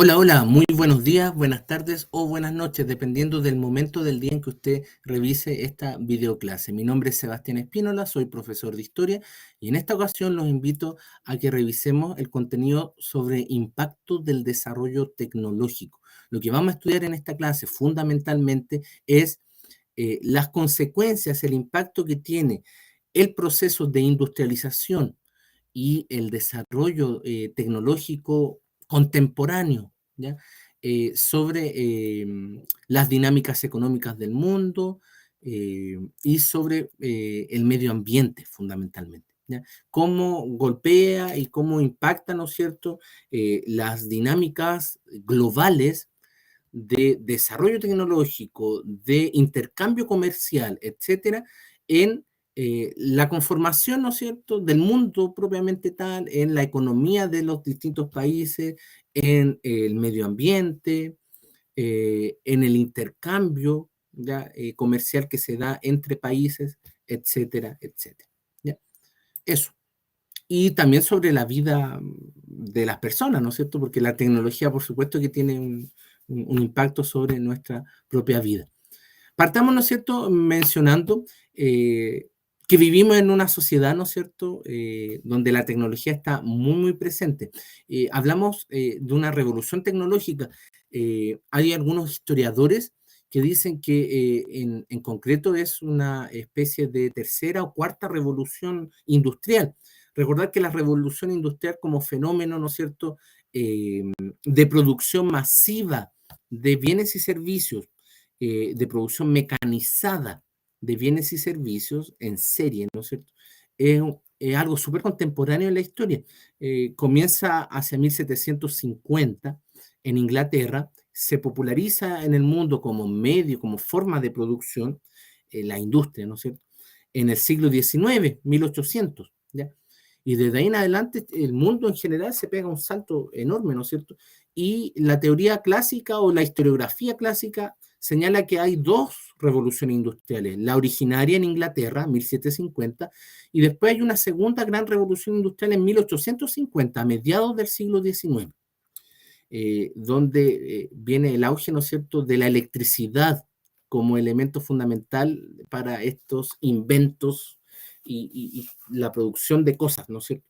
Hola, hola, muy buenos días, buenas tardes o buenas noches, dependiendo del momento del día en que usted revise esta videoclase. Mi nombre es Sebastián Espínola, soy profesor de historia y en esta ocasión los invito a que revisemos el contenido sobre impacto del desarrollo tecnológico. Lo que vamos a estudiar en esta clase fundamentalmente es las consecuencias, el impacto que tiene el proceso de industrialización y el desarrollo tecnológico contemporáneo, ¿ya? Sobre las dinámicas económicas del mundo y sobre el medio ambiente, fundamentalmente, ¿ya? Cómo golpea y cómo impacta, ¿no es cierto?, las dinámicas globales de desarrollo tecnológico, de intercambio comercial, etcétera, en la conformación, ¿no es cierto?, del mundo propiamente tal, en la economía de los distintos países, en el medio ambiente, en el intercambio ¿ya? Comercial que se da entre países, etcétera, etcétera. ¿Ya? Eso. Y también sobre la vida de las personas, ¿no es cierto? Porque la tecnología, por supuesto, que tiene un impacto sobre nuestra propia vida. Partamos, ¿no es cierto?, mencionando que vivimos en una sociedad, ¿no es cierto?, donde la tecnología está muy, muy presente. Hablamos de una revolución tecnológica. Hay algunos historiadores que dicen que en concreto es una especie de tercera o cuarta revolución industrial. Recordar que la revolución industrial como fenómeno, ¿no es cierto?, de producción masiva de bienes y servicios, de producción mecanizada de bienes y servicios en serie, ¿no es cierto? Es algo súper contemporáneo en la historia. Comienza hacia 1750 en Inglaterra, se populariza en el mundo como medio, como forma de producción, la industria, ¿no es cierto? En el siglo XIX, 1800, ¿ya? Y desde ahí en adelante el mundo en general se pega un salto enorme, ¿no es cierto? Y la teoría clásica o la historiografía clásica señala que hay dos revoluciones industriales, la originaria en Inglaterra, 1750, y después hay una segunda gran revolución industrial en 1850, a mediados del siglo XIX, donde viene el auge, ¿no es cierto?, de la electricidad como elemento fundamental para estos inventos y la producción de cosas, ¿no es cierto?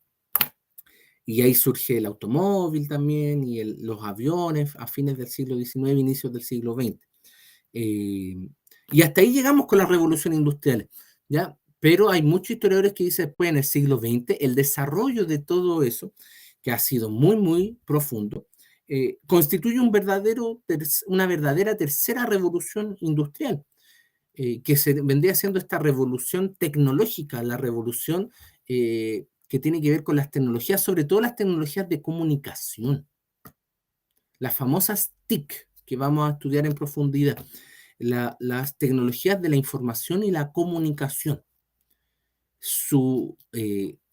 Y ahí surge el automóvil también y los aviones a fines del siglo XIX, inicios del siglo XX. Eh, y hasta ahí llegamos con las revoluciones industriales, ¿ya? Pero hay muchos historiadores que dicen después en el siglo XX el desarrollo de todo eso, que ha sido muy, muy profundo, constituye una verdadera tercera revolución industrial, que se vendría siendo esta revolución tecnológica, la revolución que tiene que ver con las tecnologías, sobre todo las tecnologías de comunicación, las famosas TIC, que vamos a estudiar en profundidad, las tecnologías de la información y la comunicación. Su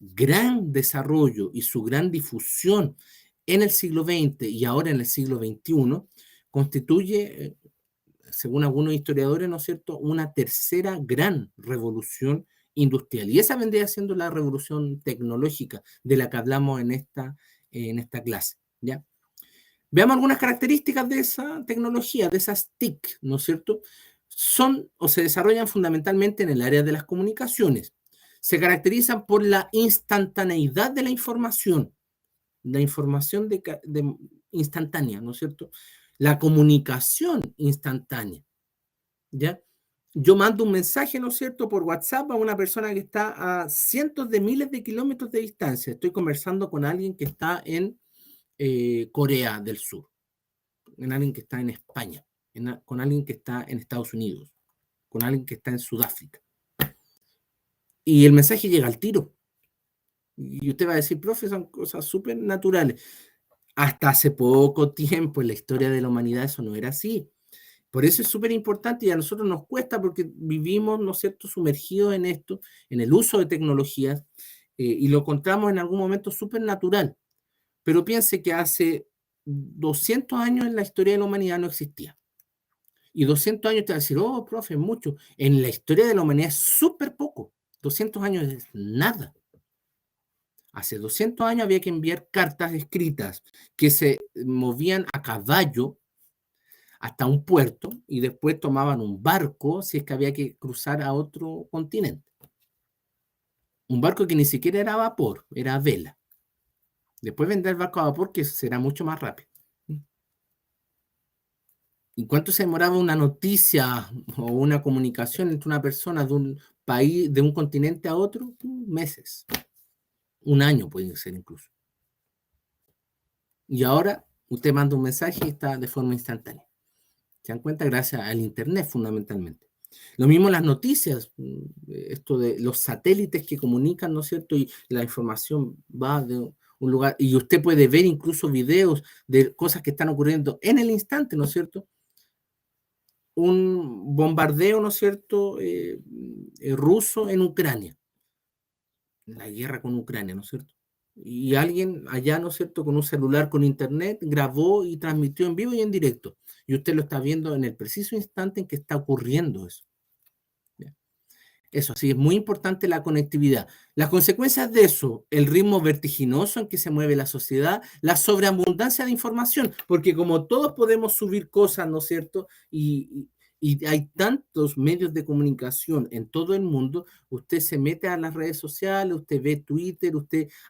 gran desarrollo y su gran difusión en el siglo XX y ahora en el siglo XXI constituye, según algunos historiadores, ¿no es cierto?, una tercera gran revolución industrial. Y esa vendría siendo la revolución tecnológica de la que hablamos en esta clase, ¿ya? Veamos algunas características de esa tecnología, de esas TIC, ¿no es cierto? Son o se desarrollan fundamentalmente en el área de las comunicaciones. Se caracterizan por la instantaneidad de la información instantánea, ¿no es cierto? La comunicación instantánea, ¿ya? Yo mando un mensaje, ¿no es cierto?, por WhatsApp a una persona que está a cientos de miles de kilómetros de distancia. Estoy conversando con alguien que está en Corea del Sur, con alguien que está en España, con alguien que está en Estados Unidos, con alguien que está en Sudáfrica. Y el mensaje llega al tiro. Y usted va a decir, profe, son cosas súper naturales. Hasta hace poco tiempo en la historia de la humanidad eso no era así. Por eso es súper importante y a nosotros nos cuesta porque vivimos, ¿no es cierto?, sumergidos en esto, en el uso de tecnologías, y lo encontramos en algún momento súper natural. Pero piense que hace 200 años en la historia de la humanidad no existía. Y 200 años te va a decir, oh, profe, mucho. En la historia de la humanidad es súper poco. 200 años es nada. Hace 200 años había que enviar cartas escritas que se movían a caballo hasta un puerto y después tomaban un barco si es que había que cruzar a otro continente. Un barco que ni siquiera era a vapor, era a vela. Después vendrá el barco a vapor que será mucho más rápido. ¿Y cuánto se demoraba una noticia o una comunicación entre una persona de un país, de un continente a otro? Meses. Un año puede ser incluso. Y ahora usted manda un mensaje y está de forma instantánea. ¿Se dan cuenta? Gracias al Internet fundamentalmente. Lo mismo las noticias, esto de los satélites que comunican, ¿no es cierto? Y la información va de un lugar, y usted puede ver incluso videos de cosas que están ocurriendo en el instante, ¿no es cierto? Un bombardeo, ¿no es cierto?, ruso en Ucrania, la guerra con Ucrania, ¿no es cierto? Y alguien allá, ¿no es cierto?, con un celular con internet, grabó y transmitió en vivo y en directo. Y usted lo está viendo en el preciso instante en que está ocurriendo eso. Eso sí, es muy importante la conectividad. Las consecuencias de eso, el ritmo vertiginoso en que se mueve la sociedad, la sobreabundancia de información, porque como todos podemos subir cosas, ¿no es cierto? Y hay tantos medios de comunicación en todo el mundo, usted se mete a las redes sociales, usted ve Twitter,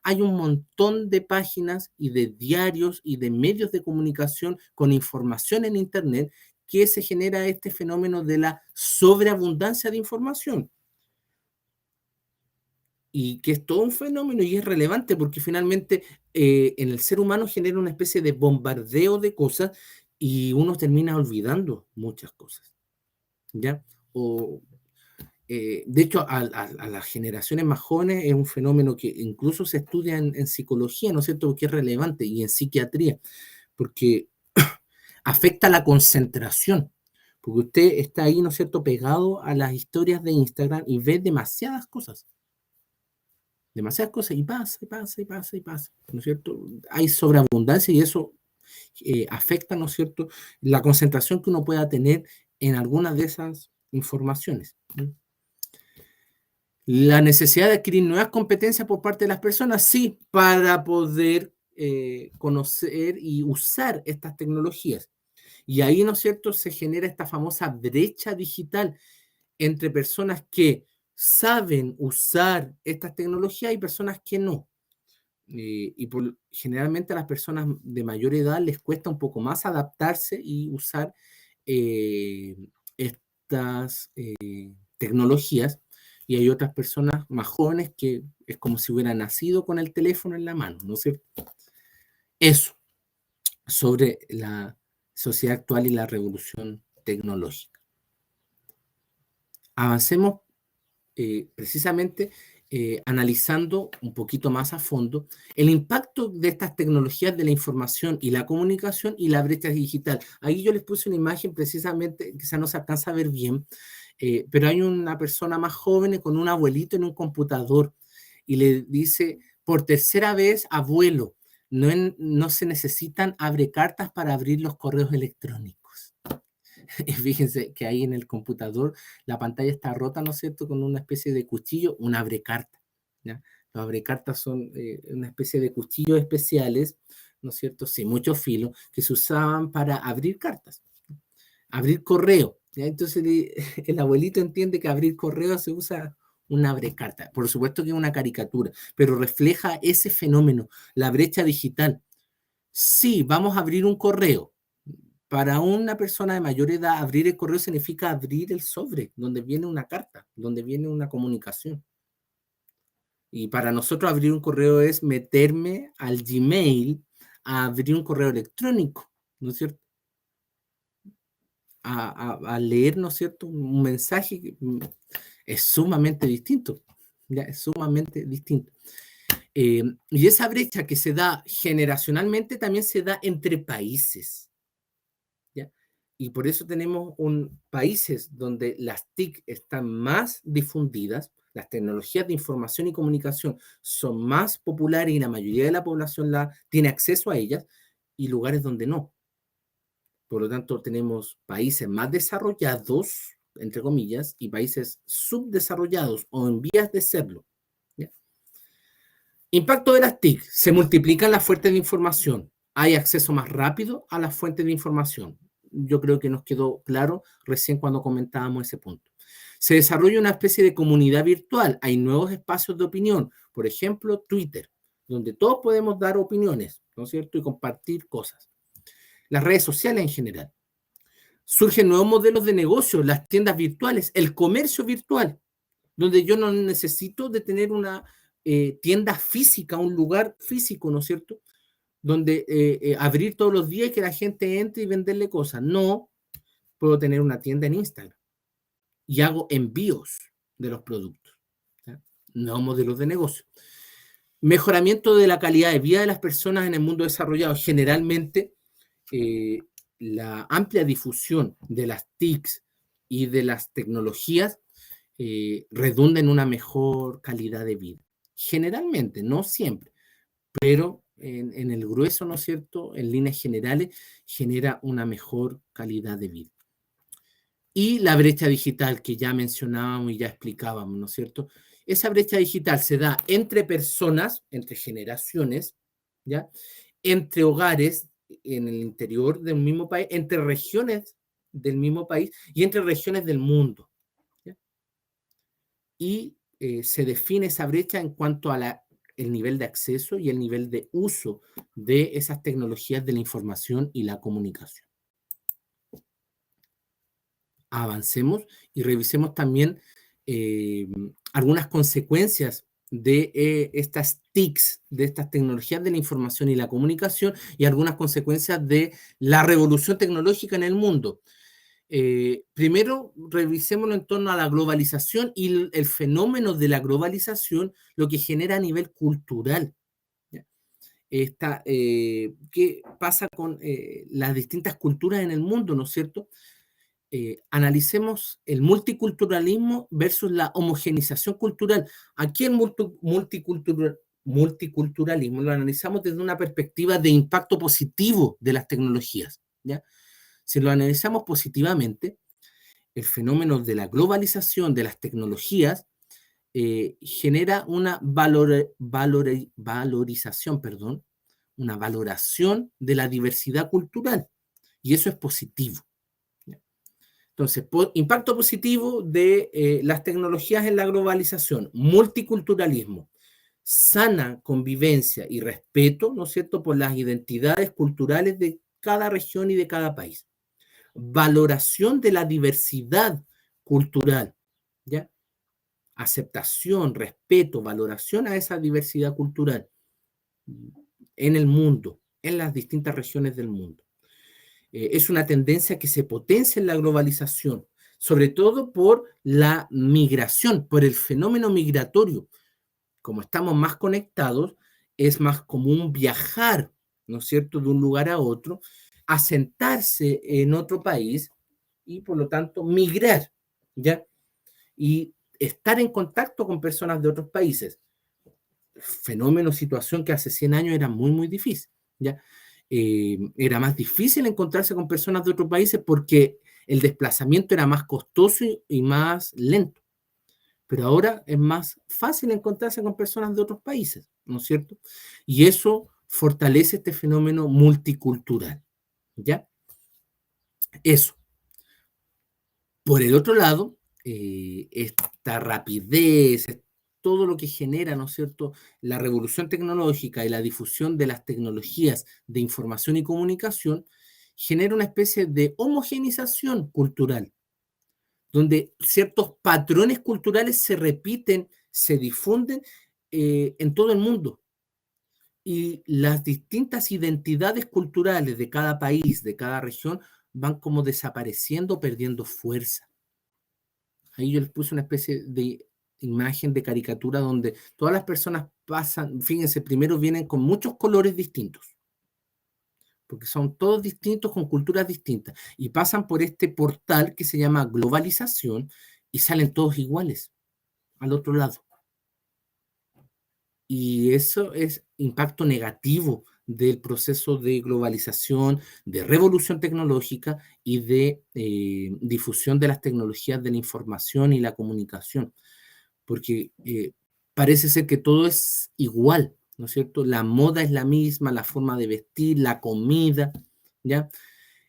hay un montón de páginas y de diarios y de medios de comunicación con información en Internet que se genera este fenómeno de la sobreabundancia de información y que es todo un fenómeno y es relevante porque finalmente en el ser humano genera una especie de bombardeo de cosas y uno termina olvidando muchas cosas, ¿ya? O, de hecho, a las generaciones más jóvenes es un fenómeno que incluso se estudia en psicología, ¿no es cierto? Porque es relevante y en psiquiatría, porque afecta la concentración. Porque usted está ahí, ¿no es cierto?, pegado a las historias de Instagram y ve demasiadas cosas y pasa, y pasa, y pasa, y pasa, ¿no es cierto? Hay sobreabundancia y eso afecta, ¿no es cierto?, la concentración que uno pueda tener en algunas de esas informaciones. La necesidad de adquirir nuevas competencias por parte de las personas, sí, para poder conocer y usar estas tecnologías. Y ahí, ¿no es cierto?, se genera esta famosa brecha digital entre personas que saben usar estas tecnologías y personas que no. Generalmente a las personas de mayor edad les cuesta un poco más adaptarse y usar eh, estas tecnologías, y hay otras personas más jóvenes que es como si hubieran nacido con el teléfono en la mano, ¿no es cierto? Eso sobre la sociedad actual y la revolución tecnológica. Avancemos precisamente analizando un poquito más a fondo el impacto de estas tecnologías de la información y la comunicación y la brecha digital. Ahí yo les puse una imagen precisamente, quizá no se alcanza a ver bien, pero hay una persona más joven con un abuelito en un computador y le dice, por tercera vez, abuelo, no se necesitan abrecartas para abrir los correos electrónicos. Y fíjense que ahí en el computador la pantalla está rota, ¿no es cierto?, con una especie de cuchillo, un abrecarta, ¿ya? Los abrecartas son una especie de cuchillos especiales, ¿no es cierto?, sin mucho filo, que se usaban para abrir cartas, abrir correo, ¿ya? Entonces el abuelito entiende que abrir correo se usa un abrecarta. Por supuesto que es una caricatura, pero refleja ese fenómeno, la brecha digital. Sí, vamos a abrir un correo. Para una persona de mayor edad, abrir el correo significa abrir el sobre, donde viene una carta, donde viene una comunicación. Y para nosotros abrir un correo es meterme al Gmail a abrir un correo electrónico, ¿no es cierto? A leer, ¿no es cierto?, un mensaje que es sumamente distinto, ¿ya? Es sumamente distinto. Y esa brecha que se da generacionalmente también se da entre países. ¿Ya? Y por eso tenemos países donde las TIC están más difundidas, las tecnologías de información y comunicación son más populares y la mayoría de la población tiene acceso a ellas, y lugares donde no. Por lo tanto, tenemos países más desarrollados, entre comillas, y países subdesarrollados o en vías de serlo. ¿Ya? Impacto de las TIC. Se multiplican las fuentes de información. Hay acceso más rápido a las fuentes de información. Yo creo que nos quedó claro recién cuando comentábamos ese punto. Se desarrolla una especie de comunidad virtual. Hay nuevos espacios de opinión. Por ejemplo, Twitter, donde todos podemos dar opiniones, ¿no es cierto? Y compartir cosas. Las redes sociales en general. Surgen nuevos modelos de negocio, las tiendas virtuales, el comercio virtual, donde yo no necesito de tener una tienda física, un lugar físico, ¿no es cierto? Donde abrir todos los días y que la gente entre y venderle cosas. No, puedo tener una tienda en Instagram y hago envíos de los productos. ¿Ya? Nuevos modelos de negocio. Mejoramiento de la calidad de vida de las personas en el mundo desarrollado. Generalmente, la amplia difusión de las TICs y de las tecnologías redunda en una mejor calidad de vida. Generalmente, no siempre, pero en el grueso, ¿no es cierto?, en líneas generales, genera una mejor calidad de vida. Y la brecha digital que ya mencionábamos y ya explicábamos, ¿no es cierto? Esa brecha digital se da entre personas, entre generaciones, ¿ya? Entre hogares en el interior del mismo país, entre regiones del mismo país y entre regiones del mundo. ¿Ya? Y se define esa brecha en cuanto a el nivel de acceso y el nivel de uso de esas tecnologías de la información y la comunicación. Avancemos y revisemos también algunas consecuencias de estas TICs, de estas tecnologías de la información y la comunicación, y algunas consecuencias de la revolución tecnológica en el mundo. Primero, revisémoslo en torno a la globalización y el fenómeno de la globalización, lo que genera a nivel cultural. ¿Ya? ¿Qué pasa con las distintas culturas en el mundo, ¿no es cierto? Analicemos el multiculturalismo versus la homogenización cultural. Aquí el multiculturalismo lo analizamos desde una perspectiva de impacto positivo de las tecnologías. ¿Ya? Si lo analizamos positivamente, el fenómeno de la globalización de las tecnologías genera una valorización, una valoración de la diversidad cultural, y eso es positivo. Entonces, impacto positivo de las tecnologías en la globalización, multiculturalismo, sana convivencia y respeto, ¿no es cierto?, por las identidades culturales de cada región y de cada país. Valoración de la diversidad cultural, ¿ya? Aceptación, respeto, valoración a esa diversidad cultural en el mundo, en las distintas regiones del mundo. Es una tendencia que se potencia en la globalización, sobre todo por la migración, por el fenómeno migratorio. Como estamos más conectados, es más común viajar, ¿no es cierto?, de un lugar a otro, asentarse en otro país y, por lo tanto, migrar, ¿ya? Y estar en contacto con personas de otros países. Fenómeno, situación que hace 100 años era muy, muy difícil, ¿ya? Era más difícil encontrarse con personas de otros países porque el desplazamiento era más costoso y más lento. Pero ahora es más fácil encontrarse con personas de otros países, ¿no es cierto? Y eso fortalece este fenómeno multicultural, ¿ya? Eso. Por el otro lado, esta rapidez, todo lo que genera, ¿no es cierto?, la revolución tecnológica y la difusión de las tecnologías de información y comunicación, genera una especie de homogenización cultural, donde ciertos patrones culturales se repiten, se difunden en todo el mundo. Y las distintas identidades culturales de cada país, de cada región, van como desapareciendo, perdiendo fuerza. Ahí yo les puse una especie de imagen de caricatura donde todas las personas pasan, fíjense, primero vienen con muchos colores distintos, porque son todos distintos con culturas distintas, y pasan por este portal que se llama globalización y salen todos iguales al otro lado. Y eso es impacto negativo del proceso de globalización, de revolución tecnológica y de difusión de las tecnologías de la información y la comunicación, porque parece ser que todo es igual, ¿no es cierto? La moda es la misma, la forma de vestir, la comida, ¿ya?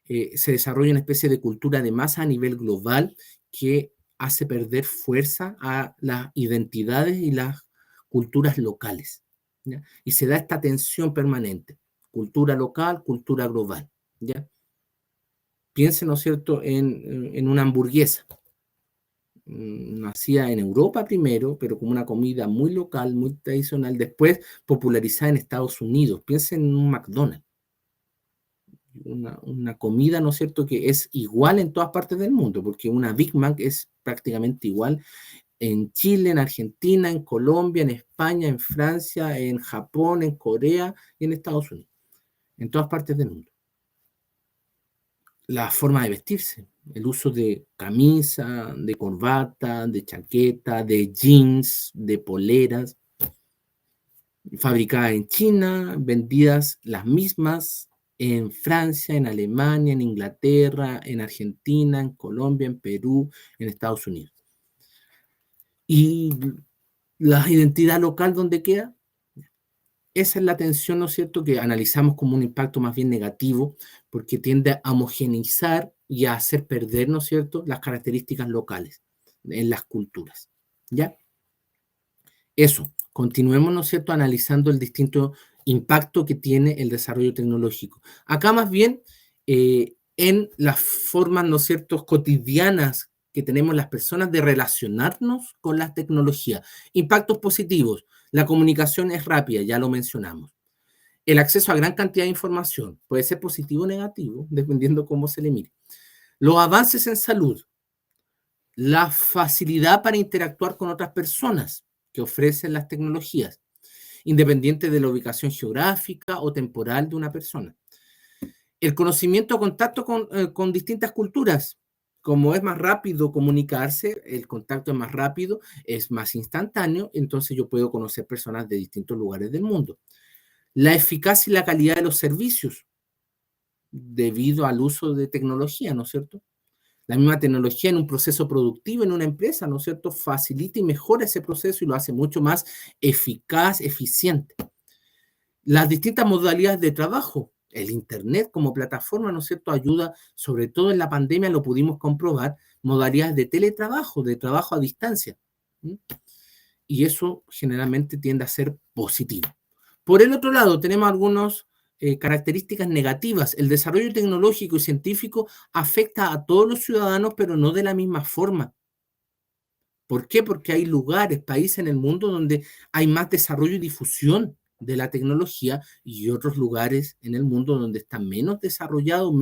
Se desarrolla una especie de cultura de masa a nivel global que hace perder fuerza a las identidades y las culturas locales, ¿ya? Y se da esta tensión permanente, cultura local, cultura global, ¿ya? Piensen, ¿no es cierto?, en una hamburguesa. Nacía en Europa primero, pero como una comida muy local, muy tradicional, después popularizada en Estados Unidos. Piensen en un McDonald's, una comida, ¿no es cierto?, que es igual en todas partes del mundo, porque una Big Mac es prácticamente igual en Chile, en Argentina, en Colombia, en España, en Francia, en Japón, en Corea y en Estados Unidos, en todas partes del mundo. La forma de vestirse, el uso de camisa, de corbata, de chaqueta, de jeans, de poleras, fabricadas en China, vendidas las mismas en Francia, en Alemania, en Inglaterra, en Argentina, en Colombia, en Perú, en Estados Unidos. ¿Y la identidad local dónde queda? Esa es la tensión, ¿no es cierto?, que analizamos como un impacto más bien negativo, porque tiende a homogeneizar y a hacer perder, ¿no es cierto?, las características locales en las culturas. ¿Ya? Eso, continuemos, ¿no es cierto?, analizando el distinto impacto que tiene el desarrollo tecnológico. Acá más bien en las formas, ¿no es cierto?, cotidianas que tenemos las personas de relacionarnos con las tecnologías. Impactos positivos. La comunicación es rápida, ya lo mencionamos. El acceso a gran cantidad de información puede ser positivo o negativo, dependiendo cómo se le mire. Los avances en salud, la facilidad para interactuar con otras personas que ofrecen las tecnologías, independiente de la ubicación geográfica o temporal de una persona. El conocimiento o contacto con distintas culturas. Como es más rápido comunicarse, el contacto es más rápido, es más instantáneo, entonces yo puedo conocer personas de distintos lugares del mundo. La eficacia y la calidad de los servicios debido al uso de tecnología, ¿no es cierto? La misma tecnología en un proceso productivo, en una empresa, ¿no es cierto?, facilita y mejora ese proceso y lo hace mucho más eficaz, eficiente. Las distintas modalidades de trabajo, el Internet como plataforma, ¿no es cierto?, ayuda, sobre todo en la pandemia lo pudimos comprobar, modalidades de teletrabajo, de trabajo a distancia. ¿Sí? Y eso generalmente tiende a ser positivo. Por el otro lado, tenemos algunas características negativas. El desarrollo tecnológico y científico afecta a todos los ciudadanos, pero no de la misma forma. ¿Por qué? Porque hay lugares, países en el mundo donde hay más desarrollo y difusión de la tecnología y otros lugares en el mundo donde está menos desarrollado,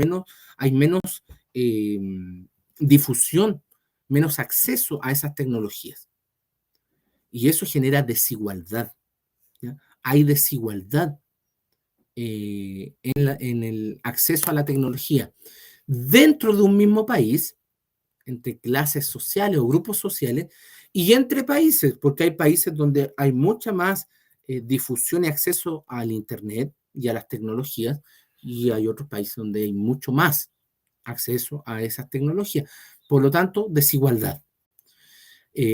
hay menos eh, difusión, menos acceso a esas tecnologías. Y eso genera desigualdad. ¿Ya? Hay desigualdad en el acceso a la tecnología dentro de un mismo país, entre clases sociales o grupos sociales, y entre países, porque hay países donde hay mucha más difusión y acceso al Internet y a las tecnologías, y hay otros países donde hay mucho más acceso a esas tecnologías. Por lo tanto, desigualdad.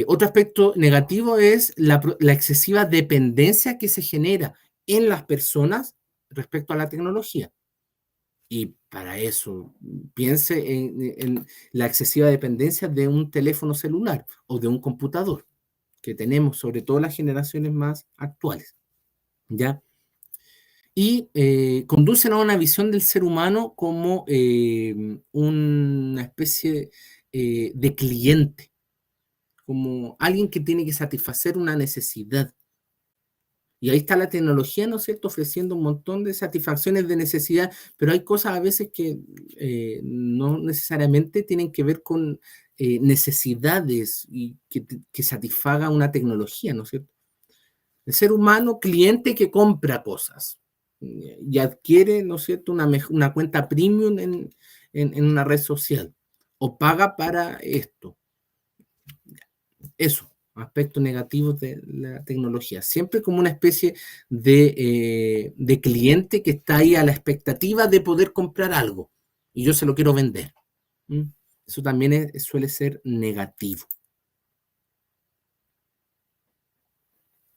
Otro aspecto negativo es la excesiva dependencia que se genera en las personas respecto a la tecnología. Y para eso, piense en la excesiva dependencia de un teléfono celular o de un computador que tenemos, sobre todo las generaciones más actuales, ¿ya? Y conducen a una visión del ser humano como una especie de cliente, como alguien que tiene que satisfacer una necesidad. Y ahí está la tecnología, ¿no es cierto?, ofreciendo un montón de satisfacciones de necesidad, pero hay cosas a veces que no necesariamente tienen que ver con necesidades y que satisfaga una tecnología, ¿no es cierto? El ser humano, cliente que compra cosas y adquiere, ¿no es cierto?, una cuenta premium en una red social o paga para esto. Eso, aspectos negativos de la tecnología. Siempre como una especie de cliente que está ahí a la expectativa de poder comprar algo y yo se lo quiero vender. ¿Mm? Eso también suele ser negativo.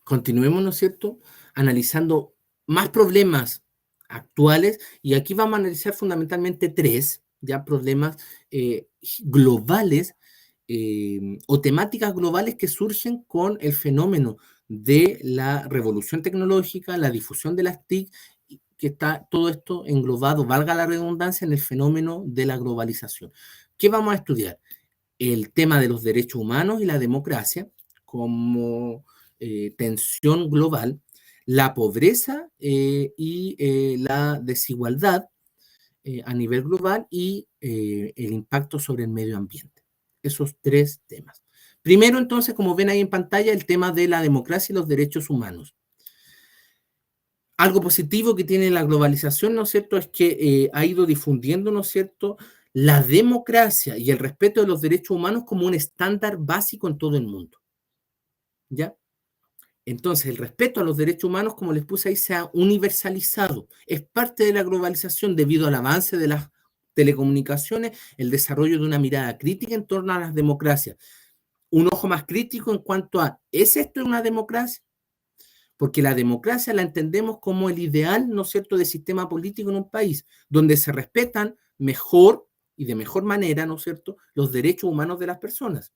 Continuemos, ¿no es cierto?, analizando más problemas actuales, y aquí vamos a analizar fundamentalmente tres, ya problemas globales o temáticas globales que surgen con el fenómeno de la revolución tecnológica, la difusión de las TIC, que está todo esto englobado, valga la redundancia, en el fenómeno de la globalización. ¿Qué vamos a estudiar? El tema de los derechos humanos y la democracia como tensión global, la pobreza y la desigualdad a nivel global y el impacto sobre el medio ambiente. Esos tres temas. Primero, entonces, como ven ahí en pantalla, el tema de la democracia y los derechos humanos. Algo positivo que tiene la globalización, ¿no es cierto?, es que ha ido difundiendo, ¿no es cierto?, la democracia y el respeto de los derechos humanos como un estándar básico en todo el mundo, ¿ya? Entonces, el respeto a los derechos humanos, como les puse ahí, se ha universalizado. Es parte de la globalización debido al avance de las telecomunicaciones, el desarrollo de una mirada crítica en torno a las democracias. Un ojo más crítico en cuanto a, ¿es esto una democracia? Porque la democracia la entendemos como el ideal, ¿no es cierto?, de sistema político en un país, donde se respetan mejor y de mejor manera, ¿no es cierto?, los derechos humanos de las personas,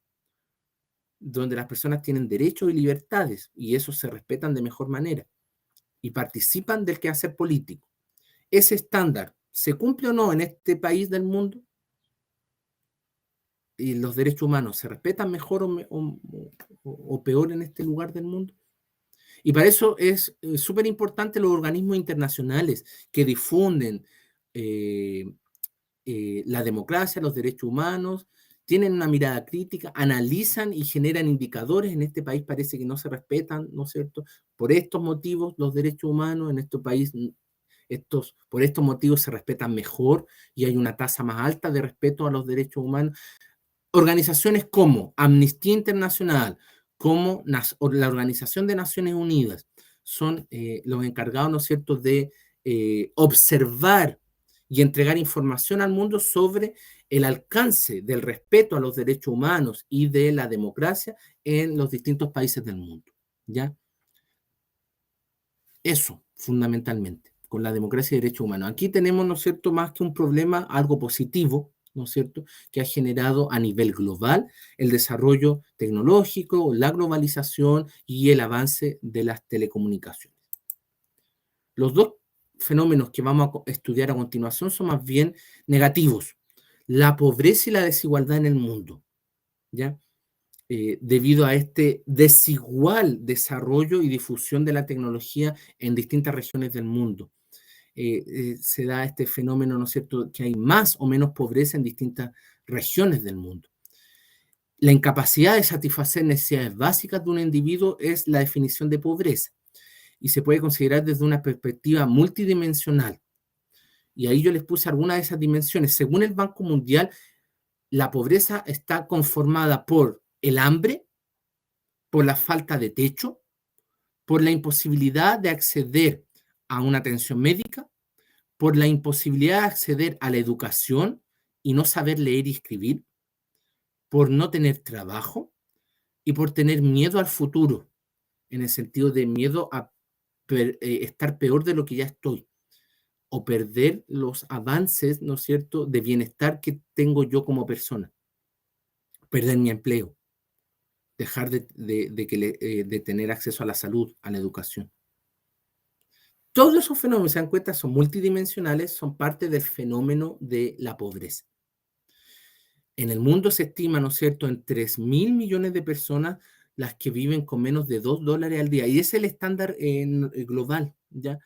donde las personas tienen derechos y libertades, y esos se respetan de mejor manera, y participan del quehacer político. ¿Ese estándar se cumple o no en este país del mundo? ¿Y los derechos humanos se respetan mejor o peor en este lugar del mundo? Y para eso es súper importante los organismos internacionales que difunden eh, la democracia, los derechos humanos, tienen una mirada crítica, analizan y generan indicadores. En este país parece que no se respetan, ¿no es cierto? Por estos motivos los derechos humanos en este país, por estos motivos se respetan mejor y hay una tasa más alta de respeto a los derechos humanos. Organizaciones como Amnistía Internacional, como la Organización de Naciones Unidas, son los encargados, ¿no es cierto?, de observar y entregar información al mundo sobre el alcance del respeto a los derechos humanos y de la democracia en los distintos países del mundo, ¿ya? Eso, fundamentalmente, con la democracia y derechos humanos. Aquí tenemos, ¿no es cierto?, más que un problema, algo positivo, ¿no es cierto?, que ha generado a nivel global el desarrollo tecnológico, la globalización y el avance de las telecomunicaciones. Los dos fenómenos que vamos a estudiar a continuación son más bien negativos: la pobreza y la desigualdad en el mundo, ¿ya? Debido a este desigual desarrollo y difusión de la tecnología en distintas regiones del mundo. Se da este fenómeno, ¿no es cierto?, que hay más o menos pobreza en distintas regiones del mundo. La incapacidad de satisfacer necesidades básicas de un individuo es la definición de pobreza y se puede considerar desde una perspectiva multidimensional. Y ahí yo les puse algunas de esas dimensiones. Según el Banco Mundial, la pobreza está conformada por el hambre, por la falta de techo, por la imposibilidad de acceder a una atención médica, por la imposibilidad de acceder a la educación y no saber leer y escribir, por no tener trabajo y por tener miedo al futuro, en el sentido de miedo a estar peor de lo que ya estoy, o perder los avances, ¿no es cierto?, de bienestar que tengo yo como persona, perder mi empleo, dejar de tener acceso a la salud, a la educación. Todos esos fenómenos, se dan cuenta, son multidimensionales, son parte del fenómeno de la pobreza. En el mundo se estima, ¿no es cierto?, en 3.000 millones de personas las que viven con menos de $2 al día. Y es el estándar global, ¿ya?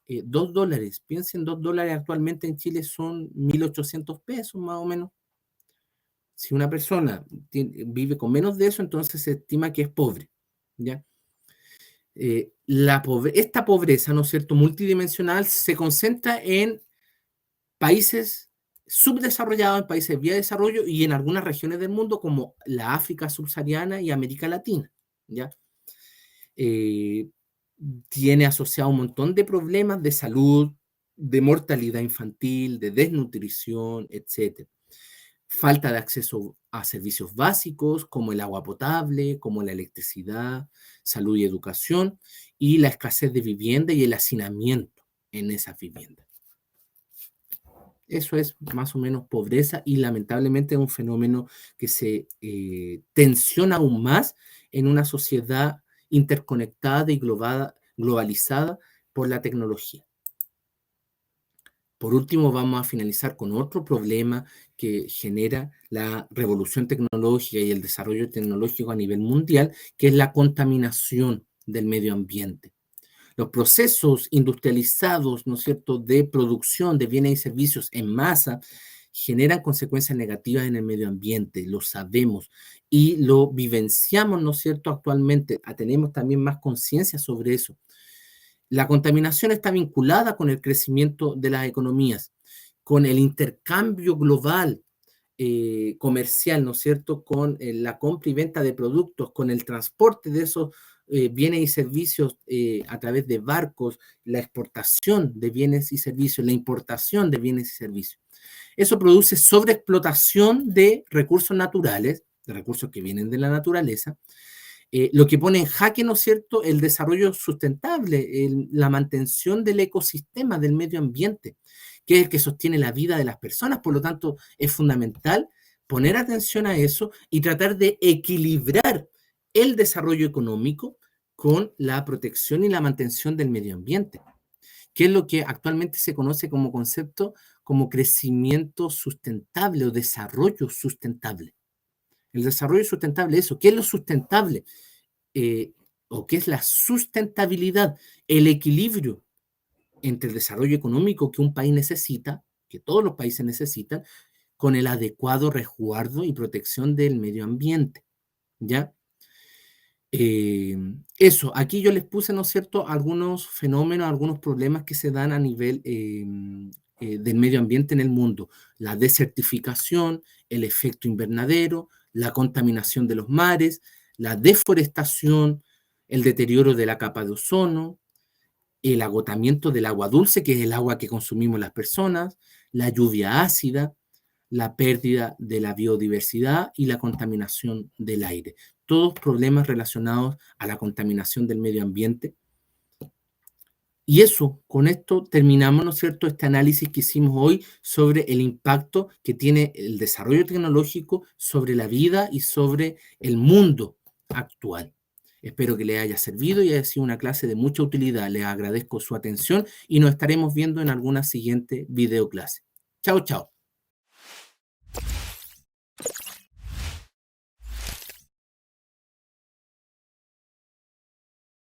$2, piensen, $2 actualmente en Chile son 1.800 pesos más o menos. Si una persona vive con menos de eso, entonces se estima que es pobre, ¿ya? Esta pobreza, ¿no es cierto?, multidimensional, se concentra en países subdesarrollados, en países en vía de desarrollo y en algunas regiones del mundo como la África subsahariana y América Latina, ¿ya? Eh, Tiene asociado un montón de problemas de salud, de mortalidad infantil, de desnutrición, etc. falta de acceso a servicios básicos como el agua potable, como la electricidad, salud y educación, y la escasez de vivienda y el hacinamiento en esas viviendas. Eso es más o menos pobreza y lamentablemente es un fenómeno que se tensiona aún más en una sociedad interconectada y globalizada por la tecnología. Por último, vamos a finalizar con otro problema que genera la revolución tecnológica y el desarrollo tecnológico a nivel mundial, que es la contaminación del medio ambiente. Los procesos industrializados, ¿no es cierto?, de producción de bienes y servicios en masa generan consecuencias negativas en el medio ambiente, lo sabemos y lo vivenciamos, ¿no es cierto?, actualmente. Tenemos también más conciencia sobre eso. La contaminación está vinculada con el crecimiento de las economías, con el intercambio global comercial, ¿no es cierto?, con la compra y venta de productos, con el transporte de esos bienes y servicios a través de barcos, la exportación de bienes y servicios, la importación de bienes y servicios. Eso produce sobreexplotación de recursos naturales, de recursos que vienen de la naturaleza, lo que pone en jaque, ¿no es cierto?, el desarrollo sustentable, la mantención del ecosistema, del medio ambiente, que es el que sostiene la vida de las personas. Por lo tanto, es fundamental poner atención a eso y tratar de equilibrar el desarrollo económico con la protección y la mantención del medio ambiente, que es lo que actualmente se conoce como concepto como crecimiento sustentable o desarrollo sustentable. El desarrollo sustentable, eso, ¿qué es lo sustentable? eh, o qué es la sustentabilidad, el equilibrio entre el desarrollo económico que un país necesita, que todos los países necesitan, con el adecuado resguardo y protección del medio ambiente, ¿ya? Eso, aquí yo les puse, ¿no es cierto?, algunos fenómenos, algunos problemas que se dan a nivel del medio ambiente en el mundo. La desertificación, el efecto invernadero, la contaminación de los mares, la deforestación, el deterioro de la capa de ozono, el agotamiento del agua dulce, que es el agua que consumimos las personas, la lluvia ácida, la pérdida de la biodiversidad y la contaminación del aire. Todos problemas relacionados a la contaminación del medio ambiente. Y eso, con esto terminamos, ¿no es cierto?, este análisis que hicimos hoy sobre el impacto que tiene el desarrollo tecnológico sobre la vida y sobre el mundo actual. Espero que les haya servido y haya sido una clase de mucha utilidad. Les agradezco su atención y nos estaremos viendo en alguna siguiente videoclase. Chao, chao.